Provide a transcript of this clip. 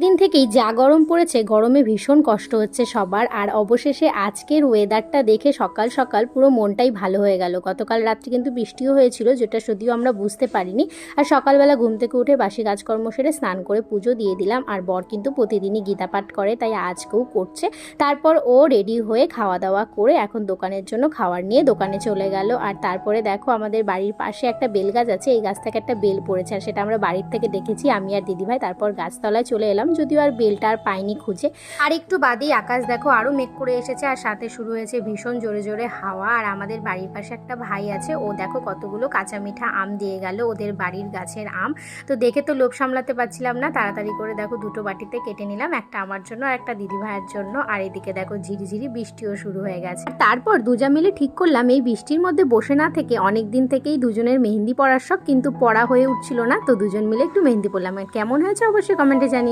দিন থেকেই যা গরম পড়েছে, গরমে ভীষণ কষ্ট হচ্ছে সবার। আর অবশেষে আজকের ওয়েদারটা দেখে সকাল সকাল পুরো মনটাই ভালো হয়ে গেল। গতকাল রাত্রে কিন্তু বৃষ্টিও হয়েছিল, যেটা যদিও আমরা বুঝতে পারিনি। আর সকালবেলা ঘুম থেকে উঠে বাসি কাজকর্ম সেরে স্নান করে পুজো দিয়ে দিলাম। আর বর কিন্তু প্রতিদিনই গীতা পাঠ করে, তাই আজকেও করছে। তারপর ও রেডি হয়ে খাওয়া দাওয়া করে এখন দোকানের জন্য খাবার নিয়ে দোকানে চলে গেল। আর তারপরে দেখো, আমাদের বাড়ির পাশে একটা বেল গাছ আছে, এই গাছ থেকে একটা বেল পড়েছে, আর সেটা আমরা বাড়ির থেকে দেখেছি আমি আর দিদিভাই। তারপর গাছতলায় চলে এলাম, যদিও আর বেলটা আর পাইনি খুঁজে। আর একটু বাদেই আকাশ দেখো আরো মেঘ করে এসেছে, আর সাথে শুরু হয়েছে ভীষণ জোরে জোরে হাওয়া। আর আমাদের বাড়ির পাশে একটা ভাই আছে, ও দেখো কতগুলো কাঁচা মিঠা আম দিয়ে গেল, ওদের বাড়ির গাছের আম। তো দেখে তো লোভ সামলাতে পারছিলাম না, তাড়াতাড়ি করে দেখো দুটো বাটিতে কেটে নিলাম, একটা আমার জন্য আর একটা দিদি ভাইয়ের জন্য। আর এদিকে দেখো ঝিরিঝিরি বৃষ্টিও শুরু হয়ে গেছে। তারপর দুজা মিলে ঠিক করলাম এই বৃষ্টির মধ্যে বসে না থেকে অনেক দিন থেকেই দুজনের মেহেন্দি পড়ার শখ, কিন্তু পড়া হয়ে উঠছিল না, তো দুজন মিলে একটু মেহেন্দি পড়লাম। কেমন হয়েছে অবশ্যই কমেন্টে জানিয়ে।